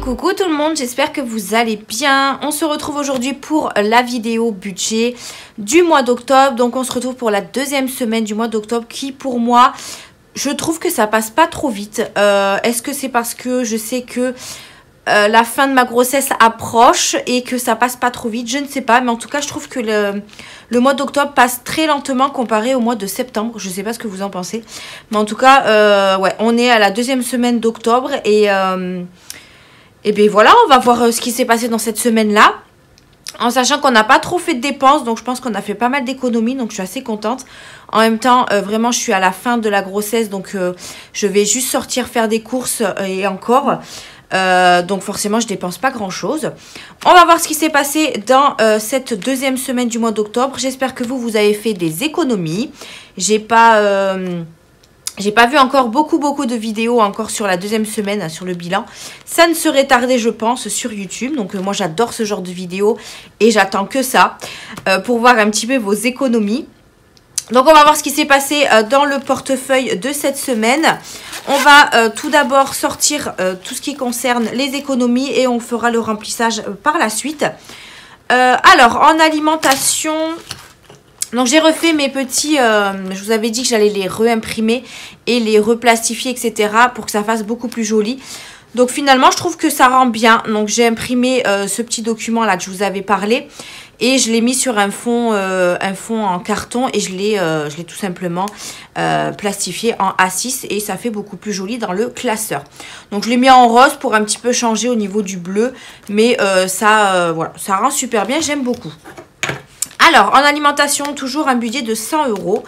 Coucou tout le monde, j'espère que vous allez bien. On se retrouve aujourd'hui pour la vidéo budget du mois d'octobre. Donc on se retrouve pour la deuxième semaine du mois d'octobre qui pour moi, je trouve que ça passe pas trop vite. Est-ce que c'est parce que je sais que la fin de ma grossesse approche et que ça passe pas trop vite? Je ne sais pas, mais en tout cas je trouve que le mois d'octobre passe très lentement comparé au mois de septembre. Je sais pas ce que vous en pensez, mais en tout cas ouais, on est à la deuxième semaine d'octobre et bien voilà, on va voir ce qui s'est passé dans cette semaine-là. En sachant qu'on n'a pas trop fait de dépenses, donc je pense qu'on a fait pas mal d'économies, donc je suis assez contente. En même temps, vraiment, je suis à la fin de la grossesse, donc je vais juste sortir faire des courses et encore. Donc forcément, je dépense pas grand-chose. On va voir ce qui s'est passé dans cette deuxième semaine du mois d'octobre. J'espère que vous avez fait des économies. J'ai pas vu encore beaucoup de vidéos encore sur la deuxième semaine, sur le bilan. Ça ne serait tardé, je pense, sur YouTube. Donc moi, j'adore ce genre de vidéos et j'attends que ça pour voir un petit peu vos économies. Donc on va voir ce qui s'est passé dans le portefeuille de cette semaine. On va tout d'abord sortir tout ce qui concerne les économies et on fera le remplissage par la suite. Alors, en alimentation... Donc j'ai refait mes petits, je vous avais dit que j'allais les réimprimer et les replastifier, etc. pour que ça fasse beaucoup plus joli. Donc finalement je trouve que ça rend bien. Donc j'ai imprimé ce petit document là que je vous avais parlé et je l'ai mis sur un fond en carton et je l'ai tout simplement plastifié en A6 et ça fait beaucoup plus joli dans le classeur. Donc je l'ai mis en rose pour un petit peu changer au niveau du bleu, mais voilà, ça rend super bien, j'aime beaucoup. Alors, en alimentation, toujours un budget de 100 €.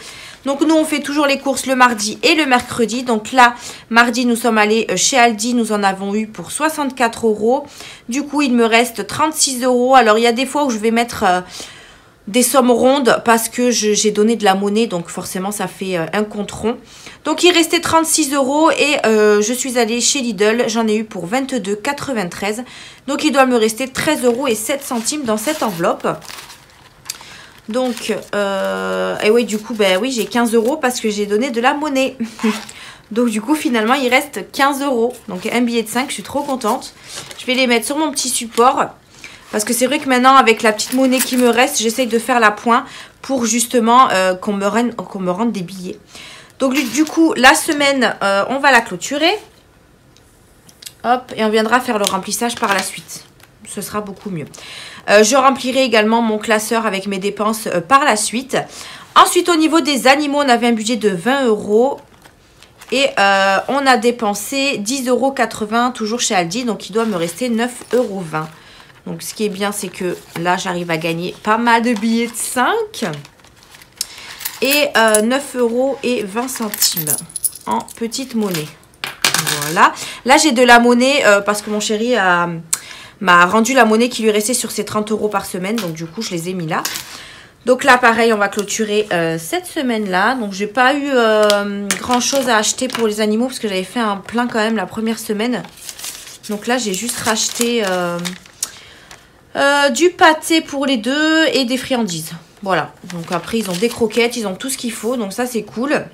Donc, nous, on fait toujours les courses le mardi et le mercredi. Donc là, mardi, nous sommes allés chez Aldi. Nous en avons eu pour 64 €. Du coup, il me reste 36 €. Alors, il y a des fois où je vais mettre des sommes rondes parce que j'ai donné de la monnaie. Donc, forcément, ça fait un compte rond. Donc, il restait 36 € et je suis allée chez Lidl. J'en ai eu pour 22,93 €. Donc, il doit me rester 13,07 € dans cette enveloppe. Donc, et oui, du coup, ben oui, j'ai 15 € parce que j'ai donné de la monnaie. Donc, du coup, finalement, il reste 15 €. Donc, un billet de 5, je suis trop contente. Je vais les mettre sur mon petit support. Parce que c'est vrai que maintenant, avec la petite monnaie qui me reste, j'essaye de faire la pointe pour justement qu'on me rende des billets. Donc, du coup, la semaine, on va la clôturer. Hop, et on viendra faire le remplissage par la suite. Ce sera beaucoup mieux. Je remplirai également mon classeur avec mes dépenses par la suite. Ensuite, au niveau des animaux, on avait un budget de 20 €. Et on a dépensé 10,80 € toujours chez Aldi. Donc, il doit me rester 9,20 €. Donc, ce qui est bien, c'est que là, j'arrive à gagner pas mal de billets de 5. Et 9,20 € en petite monnaie. Voilà. Là, j'ai de la monnaie parce que mon chéri m'a rendu la monnaie qui lui restait sur ses 30 € par semaine. Donc, du coup, je les ai mis là. Donc, là, pareil, on va clôturer cette semaine-là. Donc, j'ai pas eu grand-chose à acheter pour les animaux parce que j'avais fait un plein quand même la première semaine. Donc, là, j'ai juste racheté du pâté pour les deux et des friandises. Voilà. Donc, après, ils ont des croquettes, ils ont tout ce qu'il faut. Donc, ça, c'est cool.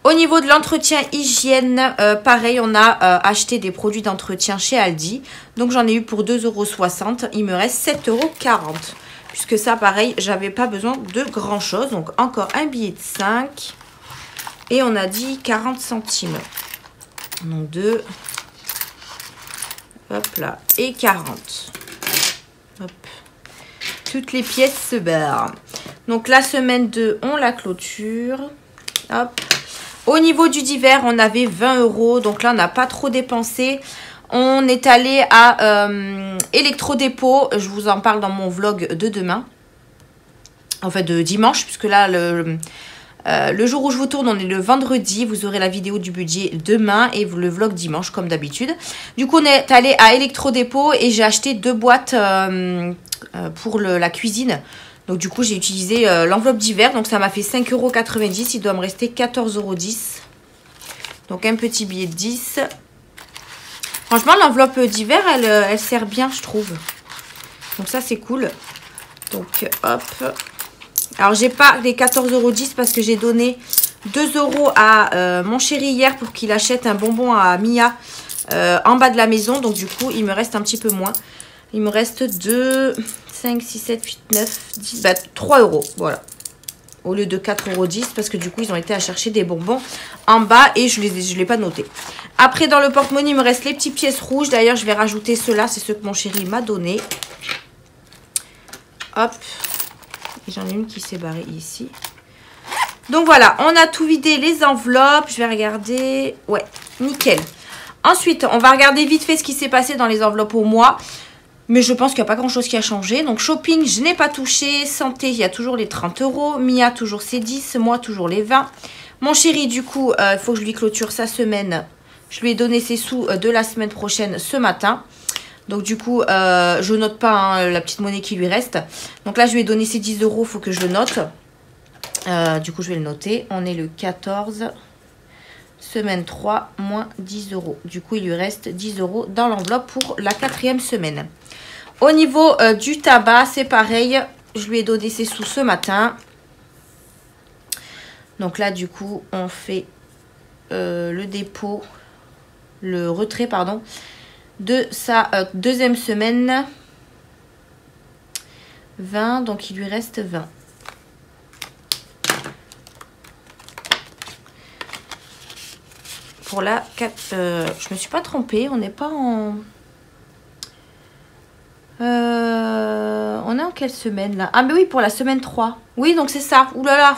Au niveau de l'entretien hygiène, pareil, on a acheté des produits d'entretien chez Aldi. Donc, j'en ai eu pour 2,60 €. Il me reste 7,40 €. Puisque ça, pareil, j'avais pas besoin de grand-chose. Donc, encore un billet de 5. Et on a dit 40 centimes. Donc, 2. Hop là. Et 40. Hop. Toutes les pièces se barrent. Donc, la semaine 2, on la clôture. Hop. Au niveau du divers, on avait 20 €. Donc là, on n'a pas trop dépensé. On est allé à Electrodépôt. Je vous en parle dans mon vlog de demain. En fait, de dimanche. Puisque là, le jour où je vous tourne, on est le vendredi. Vous aurez la vidéo du budget demain et le vlog dimanche, comme d'habitude. Du coup, on est allé à Electrodépôt et j'ai acheté 2 boîtes pour la cuisine. Donc, du coup, j'ai utilisé l'enveloppe d'hiver. Donc, ça m'a fait 5,90 €. Il doit me rester 14,10 €. Donc, un petit billet de 10. Franchement, l'enveloppe d'hiver, elle sert bien, je trouve. Donc, ça, c'est cool. Donc, hop. Alors, j'ai pas les 14,10 € parce que j'ai donné 2 € à mon chéri hier pour qu'il achète un bonbon à Mia en bas de la maison. Donc du coup, il me reste un petit peu moins. Il me reste 2, 5, 6, 7, 8, 9, 10, 3 euros. Voilà. Au lieu de 4,10 € parce que du coup, ils ont été à chercher des bonbons en bas et je l'ai pas noté. Après, dans le porte-monnaie, il me reste les petites pièces rouges. D'ailleurs, je vais rajouter ceux-là. C'est ceux que mon chéri m'a donné. Hop. J'en ai une qui s'est barrée ici. Donc voilà, on a tout vidé, les enveloppes. Je vais regarder. Ouais, nickel. Ensuite, on va regarder vite fait ce qui s'est passé dans les enveloppes au mois. Mais je pense qu'il n'y a pas grand chose qui a changé. Donc shopping, je n'ai pas touché. Santé, il y a toujours les 30 €. Mia, toujours ses 10. Moi, toujours les 20. Mon chéri, du coup, il faut que je lui clôture sa semaine. Je lui ai donné ses sous de la semaine prochaine ce matin. Donc du coup, je note pas hein, la petite monnaie qui lui reste. Donc là, je lui ai donné ses 10 €. Il faut que je le note. Du coup, je vais le noter. On est le 14. Semaine 3, moins 10 €. Du coup, il lui reste 10 € dans l'enveloppe pour la 4e semaine. Au niveau du tabac, c'est pareil. Je lui ai donné ses sous ce matin. Donc là, du coup, on fait le dépôt, le retrait, pardon, de sa 2e semaine. 20, donc il lui reste 20. Pour la 4, je me suis pas trompée, on n'est pas en... on est en quelle semaine là? Ah mais oui, pour la semaine 3. Oui, donc c'est ça. Ouh là là.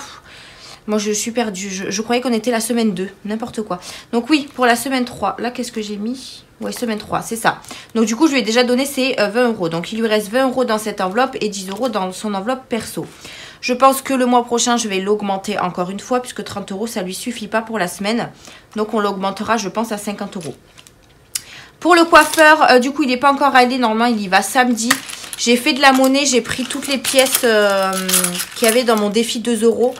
Moi je suis perdue. Je croyais qu'on était la semaine 2. N'importe quoi. Donc oui, pour la semaine 3. Là, qu'est-ce que j'ai mis? Ouais, semaine 3, c'est ça. Donc du coup, je lui ai déjà donné ses 20 €. Donc il lui reste 20 € dans cette enveloppe et 10 € dans son enveloppe perso. Je pense que le mois prochain, je vais l'augmenter encore une fois puisque 30 €, ça lui suffit pas pour la semaine. Donc on l'augmentera, je pense, à 50 €. Pour le coiffeur, du coup, il n'est pas encore allé. Normalement, il y va samedi. J'ai fait de la monnaie. J'ai pris toutes les pièces qu'il y avait dans mon défi 2 €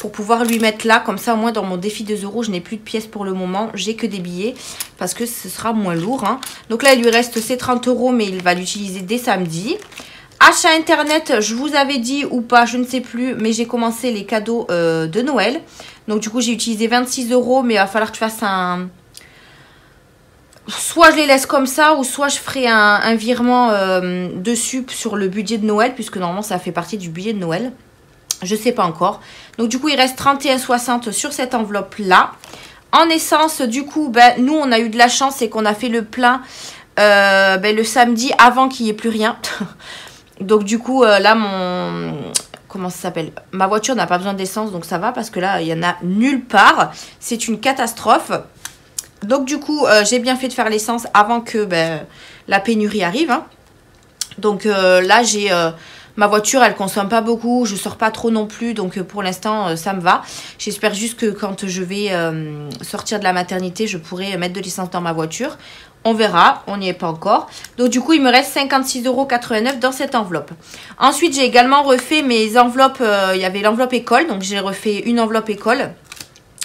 pour pouvoir lui mettre là. Comme ça, au moins, dans mon défi 2 €, je n'ai plus de pièces pour le moment. J'ai que des billets parce que ce sera moins lourd. Hein. Donc là, il lui reste ses 30 €, mais il va l'utiliser dès samedi. Achat internet, je vous avais dit ou pas, je ne sais plus, mais j'ai commencé les cadeaux de Noël. Donc du coup, j'ai utilisé 26 €, mais il va falloir que je fasse un... Soit je les laisse comme ça, ou soit je ferai un virement dessus sur le budget de Noël, puisque normalement ça fait partie du budget de Noël. Je sais pas encore. Donc du coup, il reste 31,60 € sur cette enveloppe-là. En essence, du coup, ben, nous, on a eu de la chance, c'est qu'on a fait le plein le samedi avant qu'il n'y ait plus rien. Donc du coup, là, comment ça s'appelle? Ma voiture n'a pas besoin d'essence, donc ça va, parce que là, il n'y en a nulle part. C'est une catastrophe. Donc du coup, j'ai bien fait de faire l'essence avant que la pénurie arrive. Hein. Donc là, j'ai ma voiture, elle consomme pas beaucoup. Je sors pas trop non plus. Donc pour l'instant, ça me va. J'espère juste que quand je vais sortir de la maternité, je pourrai mettre de l'essence dans ma voiture. On verra, on n'y est pas encore. Donc du coup, il me reste 56,89 € dans cette enveloppe. Ensuite, j'ai également refait mes enveloppes. Il y avait l'enveloppe école. Donc j'ai refait une enveloppe école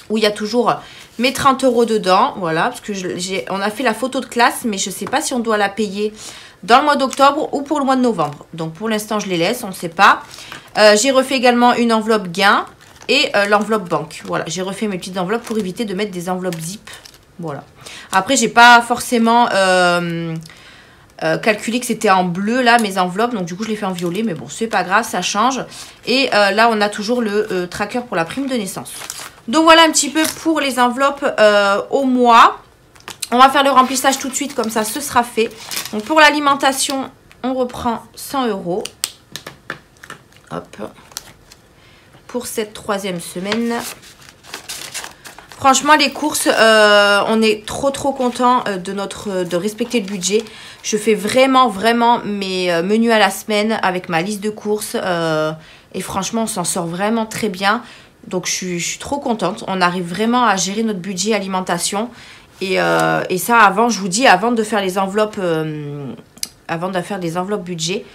où il y a toujours... mes 30 € dedans, voilà, parce que on a fait la photo de classe, mais je ne sais pas si on doit la payer dans le mois d'octobre ou pour le mois de novembre. Donc pour l'instant, je les laisse, on ne sait pas. J'ai refait également une enveloppe gain et l'enveloppe banque. Voilà, j'ai refait mes petites enveloppes pour éviter de mettre des enveloppes zip. Voilà. Après, j'ai pas forcément calculé que c'était en bleu, là, mes enveloppes. Donc du coup, je les fais en violet, mais bon, c'est pas grave, ça change. Et là, on a toujours le tracker pour la prime de naissance. Donc voilà un petit peu pour les enveloppes au mois. On va faire le remplissage tout de suite, comme ça ce sera fait. Donc pour l'alimentation, on reprend 100 €. Hop. Pour cette 3e semaine. Franchement, les courses, on est trop content de respecter le budget. Je fais vraiment mes menus à la semaine avec ma liste de courses. Et franchement, on s'en sort vraiment très bien. Donc, je suis trop contente. On arrive vraiment à gérer notre budget alimentation. Et ça, avant, je vous dis, avant de faire les enveloppes, budget,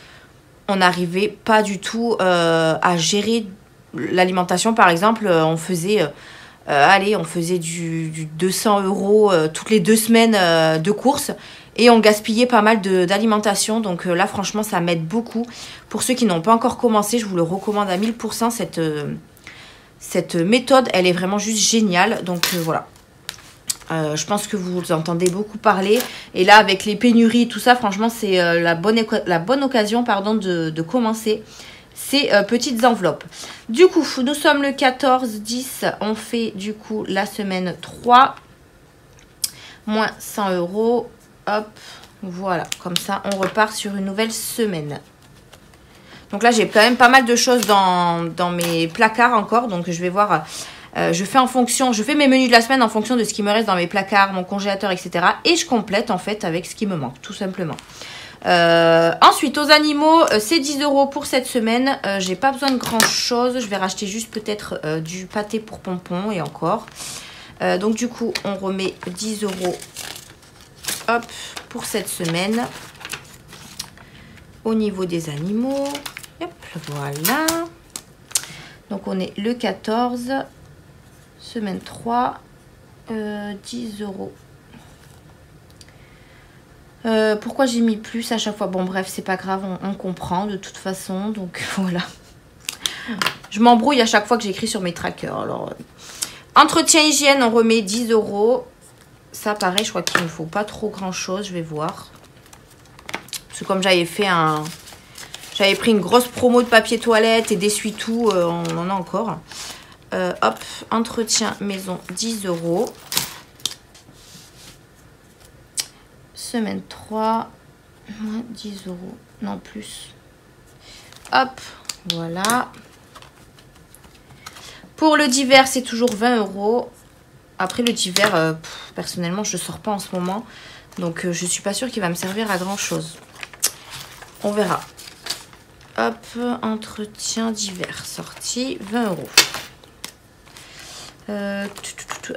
on n'arrivait pas du tout à gérer l'alimentation. Par exemple, on faisait, on faisait du 200 € toutes les 2 semaines de courses. Et on gaspillait pas mal d'alimentation. Donc là, franchement, ça m'aide beaucoup. Pour ceux qui n'ont pas encore commencé, je vous le recommande à 1000%. Cette méthode, elle est vraiment juste géniale. Donc voilà. Je pense que vous entendez beaucoup parler. Et là, avec les pénuries, tout ça, franchement, c'est la bonne occasion pardon, de commencer ces petites enveloppes. Du coup, nous sommes le 14-10. On fait du coup la semaine 3. Moins 100 €. Hop, voilà. Comme ça, on repart sur une nouvelle semaine. Donc là, j'ai quand même pas mal de choses dans mes placards encore. Donc, je vais voir... je fais mes menus de la semaine en fonction de ce qui me reste dans mes placards, mon congélateur, etc. Et je complète en fait avec ce qui me manque, tout simplement. Ensuite, aux animaux, c'est 10 € pour cette semaine. J'ai pas besoin de grand chose. Je vais racheter juste peut-être du pâté pour pompons et encore. Donc du coup, on remet 10 € hop, pour cette semaine. Au niveau des animaux, hop, voilà. Donc on est le 14. Semaine 3, 10 €. Pourquoi j'ai mis plus à chaque fois? Bon, bref, c'est pas grave, on comprend de toute façon. Donc, voilà. Je m'embrouille à chaque fois que j'écris sur mes trackers. Alors, entretien hygiène, on remet 10 €. Ça, pareil, je crois qu'il ne faut pas trop grand-chose. Je vais voir. Parce que comme j'avais fait j'avais pris une grosse promo de papier toilette et d'essuie-tout, on en a encore. Hop, entretien maison, 10 €. Semaine 3, moins 10 €, non plus. Hop, voilà. Pour le divers, c'est toujours 20 €. Après, le divers, personnellement, je ne sors pas en ce moment. Donc, je ne suis pas sûre qu'il va me servir à grand-chose. On verra. Hop, entretien divers, sorti, 20 €.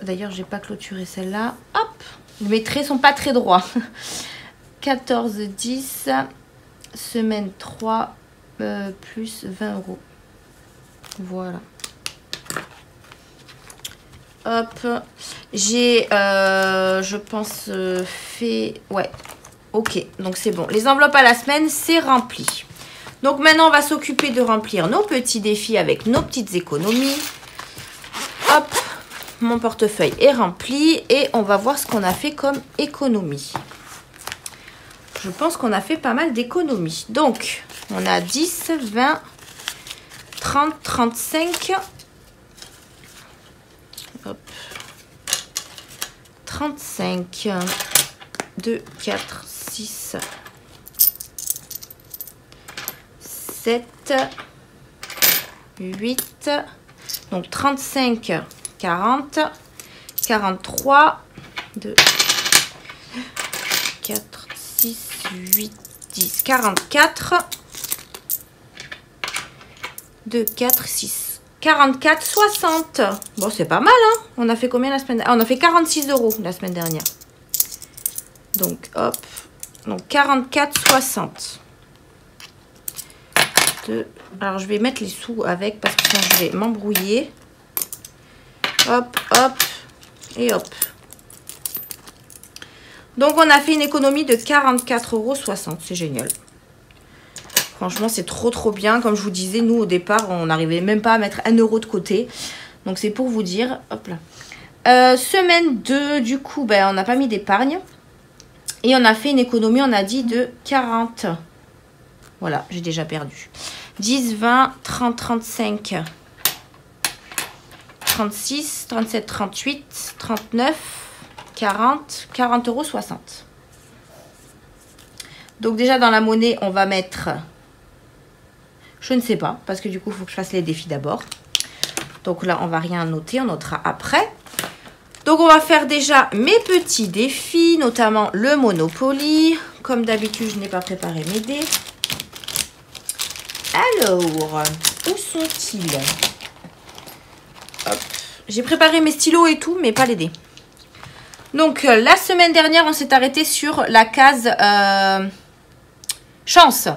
D'ailleurs, j'ai pas clôturé celle-là. Hop, mes traits sont pas très droits. 14-10, semaine 3, plus 20 €. Voilà. Hop, j'ai, je pense, fait... Ouais, ok, donc c'est bon. Les enveloppes à la semaine, c'est rempli. Donc maintenant, on va s'occuper de remplir nos petits défis avec nos petites économies. Hop, mon portefeuille est rempli et on va voir ce qu'on a fait comme économie. Je pense qu'on a fait pas mal d'économies. Donc, on a 10, 20, 30, 35. Hop. 35. 2, 4, 6, 7, 8. Donc 35, 40, 43, 2, 4, 6, 8, 10, 44, 2, 4, 6, 44, 60. Bon, c'est pas mal, hein. On a fait combien la semaine dernière? On a fait 46 € la semaine dernière. Donc, hop. Donc, 44, 60. Alors, je vais mettre les sous avec parce que sinon, je vais m'embrouiller. Hop, hop et hop. Donc, on a fait une économie de 44,60 €. C'est génial. Franchement, c'est trop bien. Comme je vous disais, nous, au départ, on n'arrivait même pas à mettre 1 € de côté. Donc, c'est pour vous dire. Hop là. Semaine 2, du coup, ben, on n'a pas mis d'épargne. Et on a fait une économie, on a dit, de 40. Voilà, j'ai déjà perdu. 10, 20, 30, 35, 36, 37, 38, 39, 40, 40,60 €. Donc déjà dans la monnaie, on va mettre... Je ne sais pas, parce que du coup, il faut que je fasse les défis d'abord. Donc là, on va rien noter, on notera après. Donc on va faire déjà mes petits défis, notamment le Monopoly. Comme d'habitude, je n'ai pas préparé mes dés. Alors, où sont-ils? J'ai préparé mes stylos et tout, mais pas les dés. Donc, la semaine dernière, on s'est arrêté sur la case chance,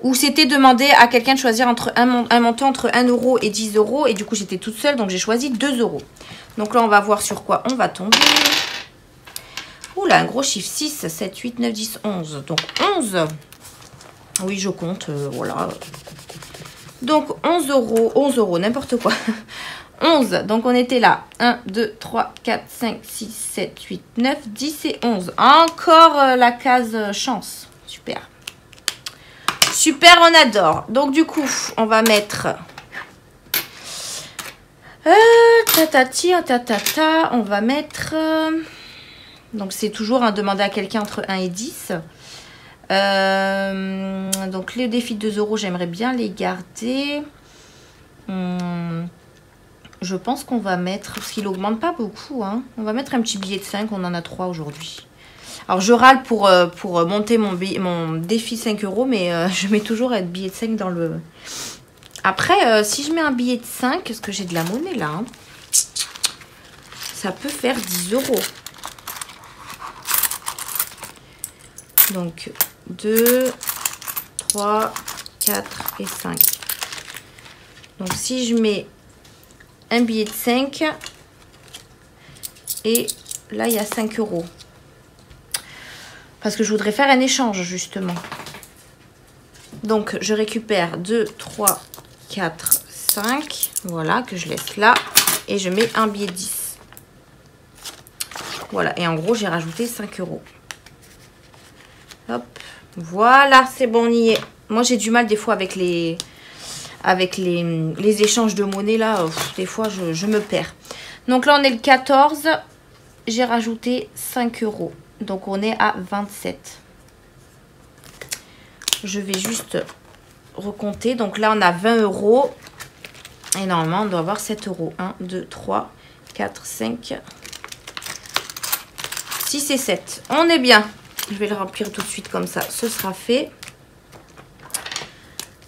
où c'était demandé à quelqu'un de choisir entre un montant entre 1 € et 10 €. Et du coup, j'étais toute seule, donc j'ai choisi 2 €. Donc là, on va voir sur quoi on va tomber. Oula, un gros chiffre. 6, 7, 8, 9, 10, 11. Donc 11. Oui, je compte, voilà. Donc 11 €, 11 €, n'importe quoi. 11. Donc, on était là. 1, 2, 3, 4, 5, 6, 7, 8, 9, 10 et 11. Encore la case chance. Super. Super, on adore. Donc, du coup, on va mettre... on va mettre... donc, c'est toujours demander à quelqu'un entre 1 et 10. Donc, les défis de 2 €, j'aimerais bien les garder. Je pense qu'on va mettre... Parce qu'il n'augmente pas beaucoup. Hein, on va mettre un petit billet de 5. On en a 3 aujourd'hui. Alors, je râle pour monter mon défi 5 €. Mais je mets toujours un billet de 5 dans le... Après, si je mets un billet de 5, parce que j'ai de la monnaie là, hein, ça peut faire 10 €. Donc, 2, 3, 4 et 5. Donc, si je mets un billet de 5, et là, il y a 5 €. Parce que je voudrais faire un échange, justement. Donc, je récupère 2, 3, 4, 5. Voilà, que je laisse là. Et je mets un billet de 10. Voilà, et en gros, j'ai rajouté 5 €. Hop, voilà, c'est bon, on y est. Moi, j'ai du mal des fois avec les échanges de monnaie, là. Des fois, je me perds. Donc là, on est le 14. J'ai rajouté 5 €. Donc, on est à 27. Je vais juste recompter. Donc là, on a 20 €. Et normalement, on doit avoir 7 €. 1, 2, 3, 4, 5, 6 et 7. On est bien. Je vais le remplir tout de suite comme ça. Ce sera fait.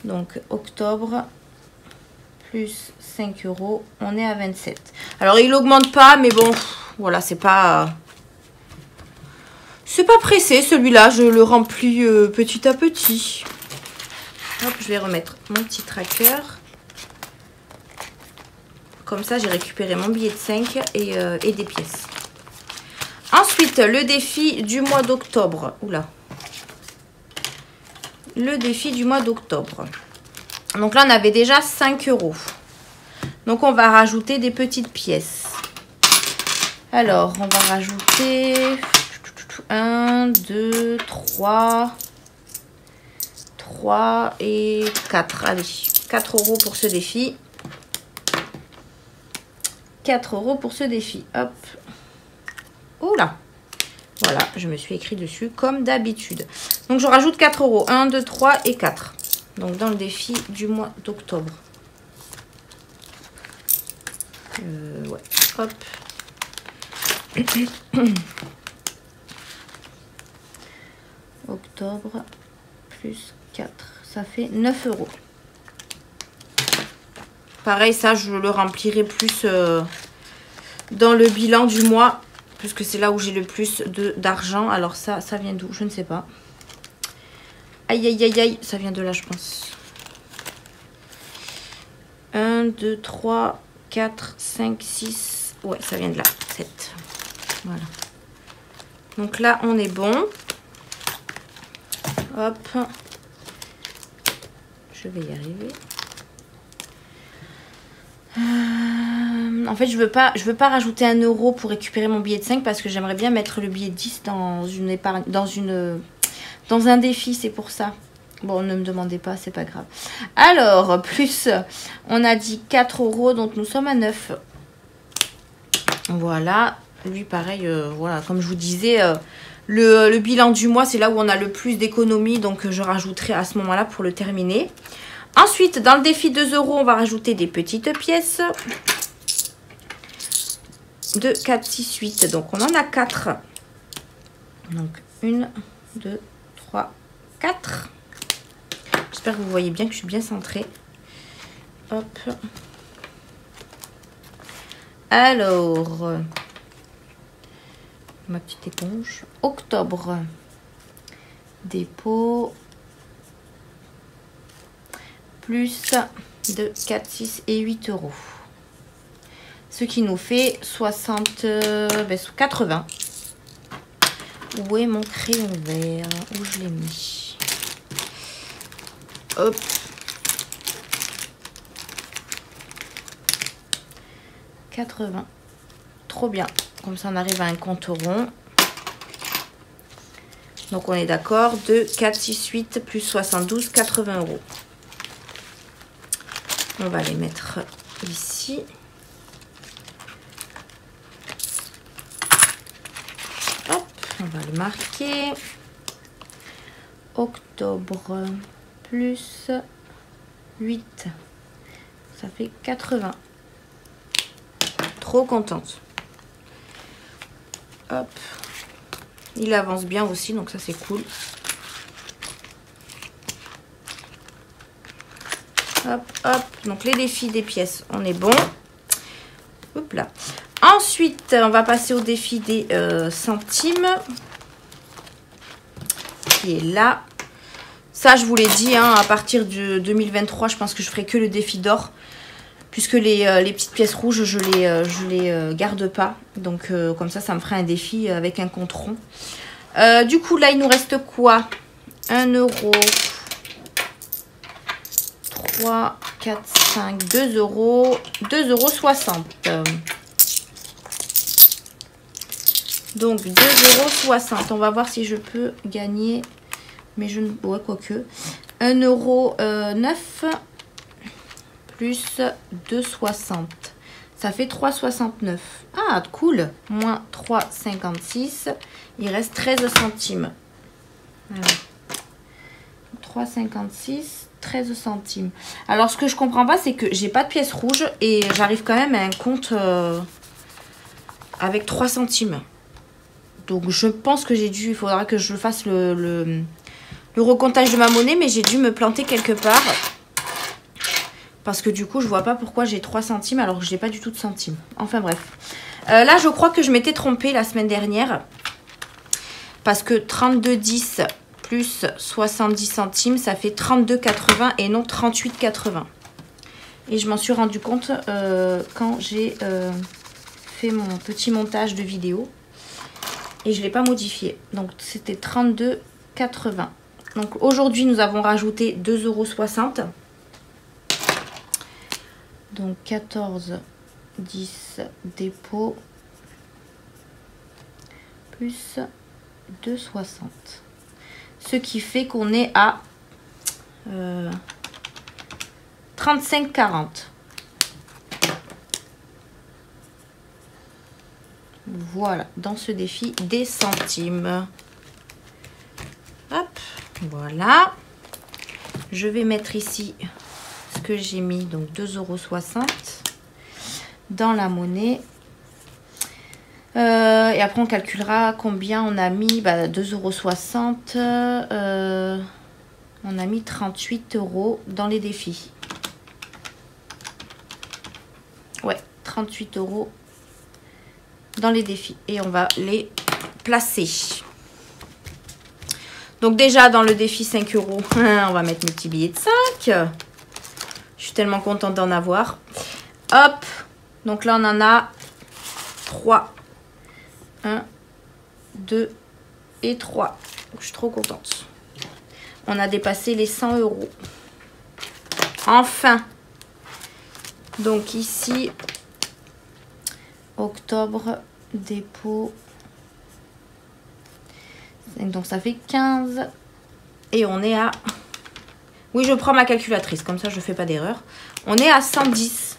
Donc, octobre, plus 5 €. On est à 27. Alors, il n'augmente pas, mais bon, voilà, c'est pas pressé, celui-là. Je le remplis petit à petit. Hop, je vais remettre mon petit tracker. Comme ça, j'ai récupéré mon billet de 5 et des pièces. Ensuite, le défi du mois d'octobre. Oula. Le défi du mois d'octobre. Donc là, on avait déjà 5 €. Donc, on va rajouter des petites pièces. Alors, on va rajouter 1, 2, 3 et 4. Allez, 4 € pour ce défi. 4 € pour ce défi. Hop. Oula. Voilà, je me suis écrit dessus comme d'habitude. Donc, je rajoute 4 €. 1, 2, 3 et 4. Donc, dans le défi du mois d'octobre. Ouais. Hop. Octobre plus 4. Ça fait 9 €. Pareil, ça, je le remplirai plus dans le bilan du mois. Puisque c'est là où j'ai le plus d'argent. Alors ça vient d'où? Je ne sais pas. Aïe, aïe, aïe, aïe. Ça vient de là, je pense. 1, 2, 3, 4, 5, 6. Ouais, ça vient de là. 7. Voilà. Donc là, on est bon. Hop. Je vais y arriver. En fait, je veux pas rajouter 1 € pour récupérer mon billet de 5 parce que j'aimerais bien mettre le billet de 10 dans une épargne, dans un défi, c'est pour ça. Bon, ne me demandez pas, c'est pas grave. Alors, plus, on a dit 4 €, donc nous sommes à 9. Voilà, lui pareil, voilà, comme je vous disais, le bilan du mois, c'est là où on a le plus d'économies, donc je rajouterai à ce moment-là pour le terminer. Ensuite, dans le défi 2 €, on va rajouter des petites pièces. 2, 4, 6, 8. Donc, on en a 4. Donc, 1, 2, 3, 4. J'espère que vous voyez bien que je suis bien centrée. Hop. Alors, ma petite éponge. Octobre. Dépôt. Plus 2, 4, 6 et 8 €. Ce qui nous fait 80. Où est mon crayon vert? Où je l'ai mis? Hop. 80. Trop bien. Comme ça, on arrive à un compte rond. Donc, on est d'accord. 2, 4, 6, 8, plus 72, 80 €. On va les mettre ici. Hop, on va le marquer. Octobre plus 8. Ça fait 80. Trop contente. Hop. Il avance bien aussi, donc ça c'est cool. Hop, hop. Donc les défis des pièces, on est bon. Hop là. Ensuite, on va passer au défi des centimes. Qui est là. Ça, je vous l'ai dit, hein, à partir de 2023, je pense que je ferai que le défi d'or. Puisque les petites pièces rouges, je les garde pas. Donc, comme ça me fera un défi avec un compte rond. Du coup, là, il nous reste quoi? 1 €. 3, 4, 5, 2 €. 2,60 €. Donc, 2,60 €. On va voir si je peux gagner. Mais je ne... Ouais, quoique. 1,09 € plus 2,60. Ça fait 3,69. Ah, cool. Moins 3,56. Il reste 13 centimes. Voilà. 3,56, 13 centimes. Alors, ce que je comprends pas, c'est que j'ai pas de pièces rouges et j'arrive quand même à un compte avec 3 centimes. Donc, je pense que j'ai dû... Il faudra que je fasse le recomptage de ma monnaie, mais j'ai dû me planter quelque part. Parce que du coup, je vois pas pourquoi j'ai 3 centimes alors que je n'ai pas du tout de centimes. Enfin bref. Là, je crois que je m'étais trompée la semaine dernière. Parce que 32,10 plus 70 centimes, ça fait 32,80 et non 38,80. Et je m'en suis rendu compte quand j'ai fait mon petit montage de vidéo. Et je ne l'ai pas modifié. Donc, c'était 32,80. Donc, aujourd'hui, nous avons rajouté 2,60 €. Donc 14, 10 dépôt plus 2,60. Ce qui fait qu'on est à 35,40. Voilà, dans ce défi des centimes. Hop, voilà. Je vais mettre ici ce que j'ai mis, donc 2,60 € dans la monnaie. Et après, on calculera combien on a mis. 2,60 €. On a mis 38 € dans les défis. Ouais, 38 € dans les défis. Et on va les placer. Donc déjà, dans le défi 5 €, on va mettre mes petits billets de 5. Je suis tellement contente d'en avoir. Hop. Donc là, on en a 3. 1, 2 et 3. Donc, je suis trop contente. On a dépassé les 100 €. Enfin. Donc ici, octobre, dépôt. Donc ça fait 15. Et on est à... Oui, je prends ma calculatrice, comme ça je ne fais pas d'erreur. On est à 110.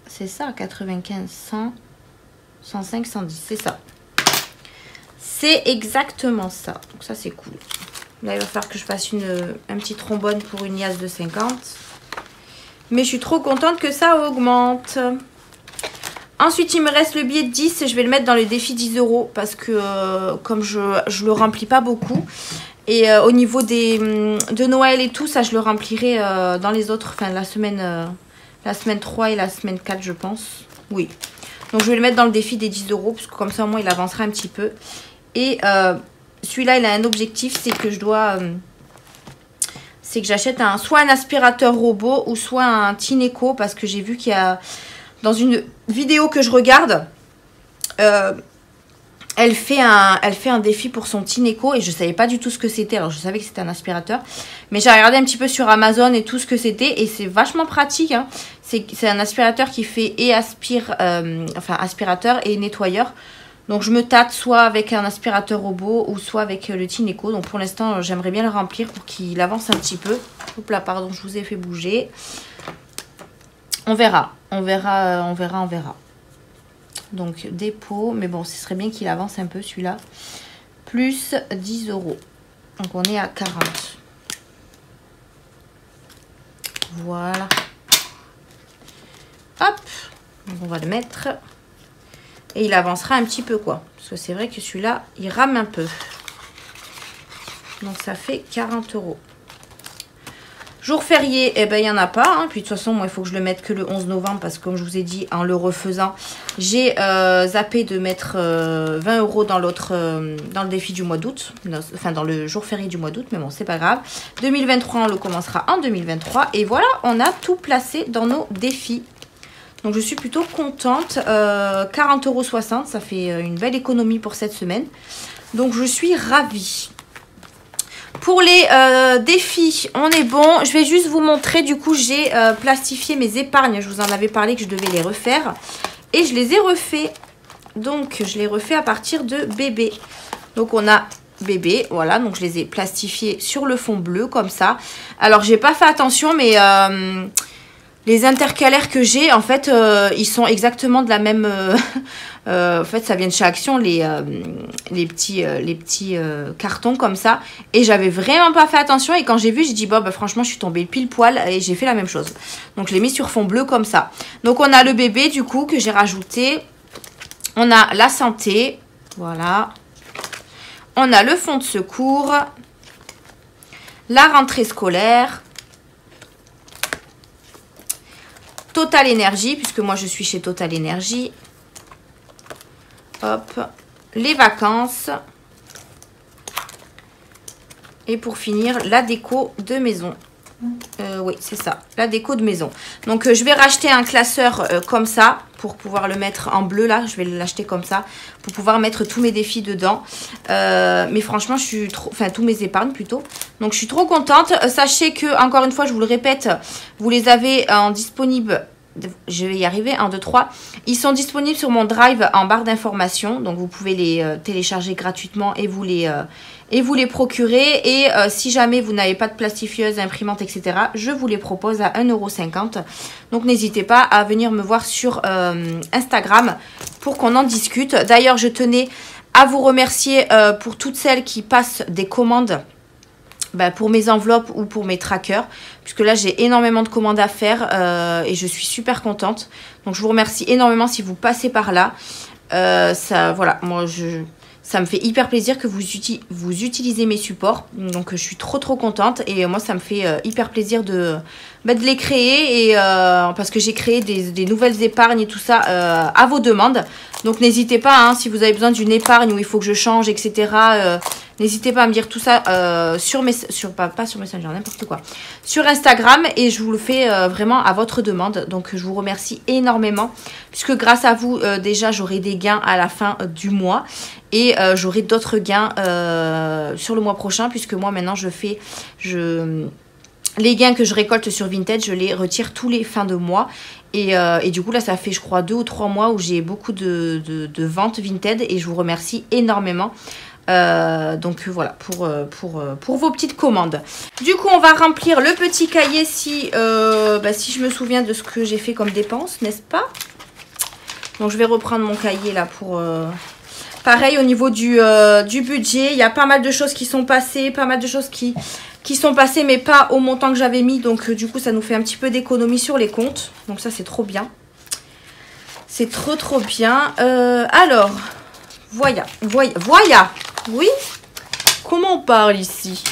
C'est ça, 95, 100, 105, 110, c'est ça. C'est exactement ça. Donc ça, c'est cool. Là, il va falloir que je fasse un petit trombone pour une liasse de 50. Mais je suis trop contente que ça augmente. Ensuite, il me reste le billet de 10 et je vais le mettre dans le défi 10 € parce que comme je le remplis pas beaucoup. Et au niveau de Noël et tout, ça je le remplirai dans les autres, enfin la semaine 3 et la semaine 4 je pense. Oui. Donc je vais le mettre dans le défi des 10 € parce que comme ça au moins il avancera un petit peu. Et celui-là il a un objectif, c'est que je dois... c'est que j'achète soit un aspirateur robot ou soit un Tineco parce que j'ai vu qu'il y a... Dans une vidéo que je regarde, elle Elle fait un défi pour son Tineco et je savais pas du tout ce que c'était. Alors je savais que c'était un aspirateur, mais j'ai regardé un petit peu sur Amazon et tout ce que c'était et c'est vachement pratique. Hein. C'est un aspirateur qui fait et aspirateur et nettoyeur. Donc je me tâte soit avec un aspirateur robot ou soit avec le Tineco. Donc pour l'instant j'aimerais bien le remplir pour qu'il avance un petit peu. Oups là, pardon, je vous ai fait bouger. On verra. Donc dépôt, mais bon, ce serait bien qu'il avance un peu celui-là. Plus 10 €. Donc on est à 40. Voilà. Hop. Donc on va le mettre. Et il avancera un petit peu quoi. Parce que c'est vrai que celui-là, il rame un peu. Donc ça fait 40 €. Jour férié, eh ben, il n'y en a pas. Hein. Puis de toute façon, moi, il faut que je le mette que le 11 novembre. Parce que comme je vous ai dit, en le refaisant, j'ai zappé de mettre 20 € dans dans le défi du mois d'août. Enfin, dans le jour férié du mois d'août. Mais bon, c'est pas grave. 2023, on le commencera en 2023. Et voilà, on a tout placé dans nos défis. Donc, je suis plutôt contente. 40,60 €, ça fait une belle économie pour cette semaine. Donc, je suis ravie. Pour les défis, on est bon. Je vais juste vous montrer. Du coup, j'ai plastifié mes épargnes. Je vous en avais parlé que je devais les refaire. Et je les ai refaits. Donc, je les refais à partir de bébé. Donc, on a bébé. Voilà, donc je les ai plastifiés sur le fond bleu, comme ça. Alors, j'ai pas fait attention, mais les intercalaires que j'ai, en fait, ils sont exactement de la même... en fait, ça vient de chez Action, les petits cartons comme ça. Et j'avais vraiment pas fait attention. Et quand j'ai vu, j'ai dit, bon, bah, franchement, je suis tombée pile poil. Et j'ai fait la même chose. Donc, je l'ai mis sur fond bleu comme ça. Donc, on a le bébé, du coup, que j'ai rajouté. On a la santé. Voilà. On a le fonds de secours. La rentrée scolaire. Total Énergie, puisque moi, je suis chez Total Énergie. Hop, les vacances. Et pour finir, la déco de maison. Oui, c'est ça, la déco de maison. Donc, je vais racheter un classeur comme ça pour pouvoir le mettre en bleu là. Je vais l'acheter comme ça pour pouvoir mettre tous mes défis dedans. Mais franchement, je suis trop... Enfin, tous mes épargnes plutôt. Donc, je suis trop contente. Sachez que, encore une fois, je vous le répète, vous les avez en disponible... Je vais y arriver, 1, 2, 3. Ils sont disponibles sur mon drive en barre d'informations. Donc, vous pouvez les télécharger gratuitement et vous les procurer. Et si jamais vous n'avez pas de plastifieuse, imprimante, etc., je vous les propose à 1,50 €. Donc, n'hésitez pas à venir me voir sur Instagram pour qu'on en discute. D'ailleurs, je tenais à vous remercier pour toutes celles qui passent des commandes. Bah, pour mes enveloppes ou pour mes trackers, puisque là j'ai énormément de commandes à faire et je suis super contente. Donc je vous remercie énormément si vous passez par là. Ça, voilà, moi ça me fait hyper plaisir que vous utilisez mes supports. Donc je suis trop contente et moi ça me fait hyper plaisir de les créer et parce que j'ai créé des nouvelles épargnes et tout ça à vos demandes. Donc n'hésitez pas, hein, si vous avez besoin d'une épargne où il faut que je change, etc. N'hésitez pas à me dire tout ça pas sur Messenger, n'importe quoi. Sur Instagram et je vous le fais vraiment à votre demande. Donc je vous remercie énormément puisque grâce à vous déjà j'aurai des gains à la fin du mois. Et j'aurai d'autres gains sur le mois prochain puisque moi maintenant les gains que je récolte sur Vinted, je les retire tous les fins de mois. Et du coup là ça fait je crois 2 ou 3 mois où j'ai beaucoup de ventes Vinted et je vous remercie énormément. Donc voilà pour vos petites commandes. Du coup on va remplir le petit cahier si je me souviens de ce que j'ai fait comme dépenses, n'est-ce pas? Donc je vais reprendre mon cahier là pour... Pareil au niveau du budget, il y a pas mal de choses qui sont passées, pas mal de choses qui sont passées mais pas au montant que j'avais mis. Donc du coup ça nous fait un petit peu d'économie sur les comptes. Donc ça c'est trop bien. C'est trop bien. Alors, voilà. Oui, comment on parle ici?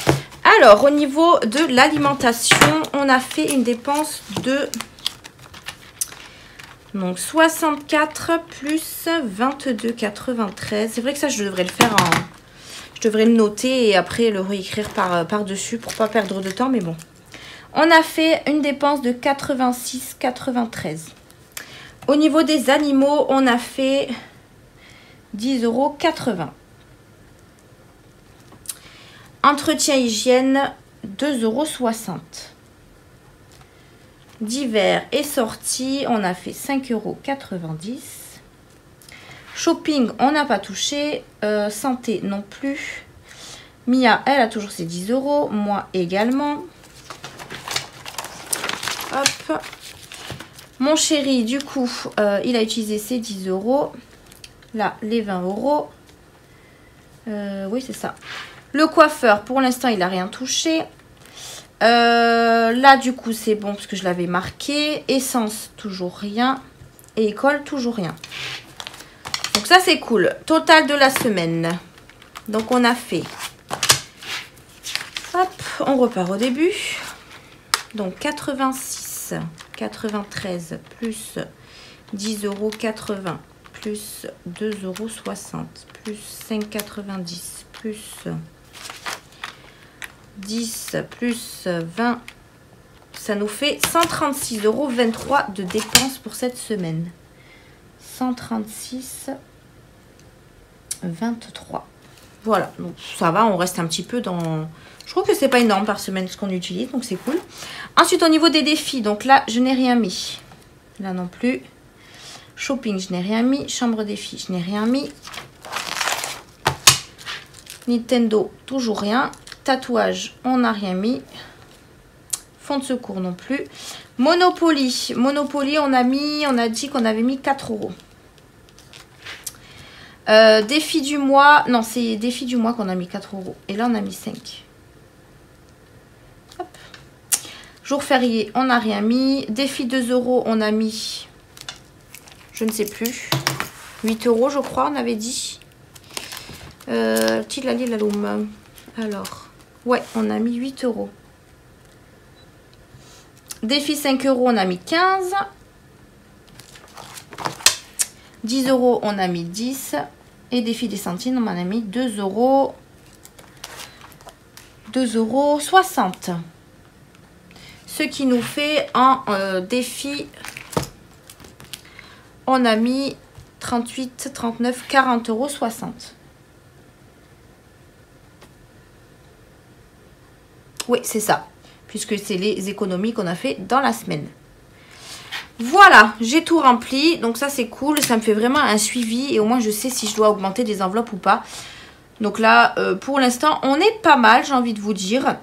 Alors au niveau de l'alimentation, on a fait une dépense de... Donc 64 plus 22,93. C'est vrai que ça je devrais le faire en... Je devrais le noter et après le réécrire par-dessus pour pas perdre de temps. Mais bon. On a fait une dépense de 86,93. Au niveau des animaux, on a fait 10,80 €. Entretien hygiène, 2,60 €. Divers et sorties, on a fait 5,90 €. Shopping, on n'a pas touché. Santé non plus. Mia, elle a toujours ses 10 €. Moi également. Hop. Mon chéri, du coup, il a utilisé ses 10 €. Là, les 20 €. Oui, c'est ça. Le coiffeur, pour l'instant, il n'a rien touché. Là, du coup, c'est bon parce que je l'avais marqué. Essence, toujours rien. Et école, toujours rien. Donc ça, c'est cool. Total de la semaine. Donc, on a fait... Hop, on repart au début. Donc, 86, 93 plus 10,80 € plus 2,60 € plus 5,90 plus 10 plus 20. Ça nous fait 136,23 € de dépenses pour cette semaine. 136,23 €. Voilà, donc ça va, on reste un petit peu dans... Je trouve que c'est pas énorme par semaine ce qu'on utilise, donc c'est cool. Ensuite, au niveau des défis, donc là, je n'ai rien mis. Là non plus. Shopping, je n'ai rien mis. Chambre défi, je n'ai rien mis. Nintendo, toujours rien. Tatouage, on n'a rien mis. Fonds de secours non plus. Monopoly. Monopoly, on a dit qu'on avait mis 4 €. Défi du mois. Non, c'est défi du mois qu'on a mis 4 €. Et là, on a mis 5. Hop. Jour férié, on n'a rien mis. Défi 2 €, on a mis... Je ne sais plus. 8 € je crois, on avait dit. Petit lali la loum. Alors, ouais, on a mis 8 €. Défi 5 €, on a mis 15. 10 €, on a mis 10. Et défi des centimes, on en a mis 2 €. 2,60 €. Ce qui nous fait en défi... On a mis 38, 39, 40,60 €. Oui, c'est ça. Puisque c'est les économies qu'on a fait dans la semaine. Voilà, j'ai tout rempli. Donc ça, c'est cool. Ça me fait vraiment un suivi. Et au moins, je sais si je dois augmenter des enveloppes ou pas. Donc là, pour l'instant, on est pas mal, j'ai envie de vous dire.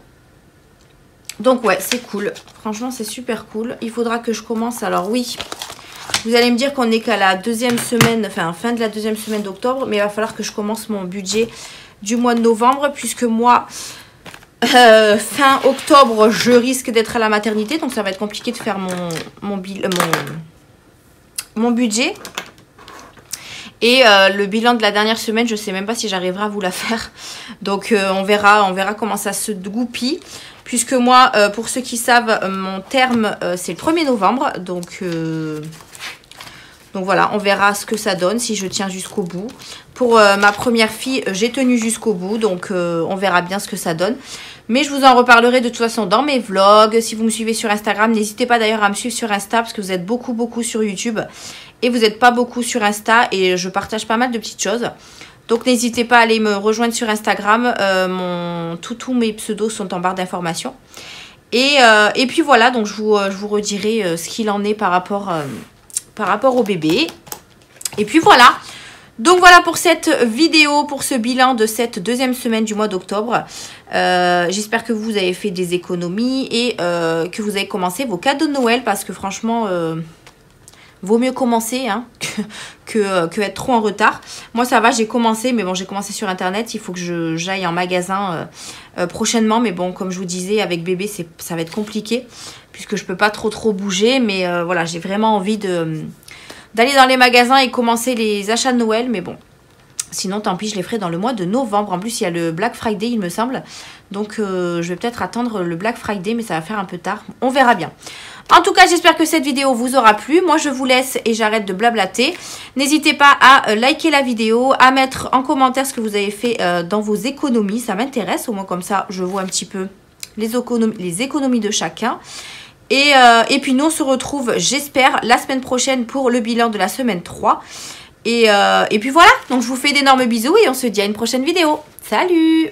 Donc ouais, c'est cool. Franchement, c'est super cool. Il faudra que je commence. Alors oui... Vous allez me dire qu'on n'est qu'à la deuxième semaine, enfin fin de la deuxième semaine d'octobre, mais il va falloir que je commence mon budget du mois de novembre, puisque moi, fin octobre, je risque d'être à la maternité, donc ça va être compliqué de faire mon budget. Et le bilan de la dernière semaine, je ne sais même pas si j'arriverai à vous la faire. Donc on verra comment ça se goupille. Puisque moi, pour ceux qui savent, mon terme, c'est le 1er novembre. Donc voilà, on verra ce que ça donne si je tiens jusqu'au bout. Pour ma première fille, j'ai tenu jusqu'au bout. Donc on verra bien ce que ça donne. Mais je vous en reparlerai de toute façon dans mes vlogs. Si vous me suivez sur Instagram, n'hésitez pas d'ailleurs à me suivre sur Insta. Parce que vous êtes beaucoup sur YouTube. Et vous n'êtes pas beaucoup sur Insta. Et je partage pas mal de petites choses. Donc n'hésitez pas à aller me rejoindre sur Instagram. Tous mes pseudos sont en barre d'informations. Et puis voilà, donc je vous redirai ce qu'il en est par rapport au bébé. Et puis voilà. Donc voilà pour cette vidéo, pour ce bilan de cette deuxième semaine du mois d'octobre. J'espère que vous avez fait des économies et que vous avez commencé vos cadeaux de Noël. Parce que franchement... vaut mieux commencer hein, que être trop en retard. Moi ça va, j'ai commencé, mais bon j'ai commencé sur internet. Il faut que j'aille en magasin prochainement. Mais bon comme je vous disais avec bébé ça va être compliqué. Puisque je peux pas trop bouger. Mais voilà j'ai vraiment envie d'aller dans les magasins et commencer les achats de Noël. Mais bon sinon tant pis je les ferai dans le mois de novembre. En plus il y a le Black Friday il me semble. Donc je vais peut-être attendre le Black Friday. Mais ça va faire un peu tard. On verra bien. En tout cas, j'espère que cette vidéo vous aura plu. Moi, je vous laisse et j'arrête de blablater. N'hésitez pas à liker la vidéo, à mettre en commentaire ce que vous avez fait dans vos économies. Ça m'intéresse, au moins comme ça, je vois un petit peu les économies de chacun. Et puis, nous, on se retrouve, j'espère, la semaine prochaine pour le bilan de la semaine 3. Et puis voilà, donc je vous fais d'énormes bisous et on se dit à une prochaine vidéo. Salut!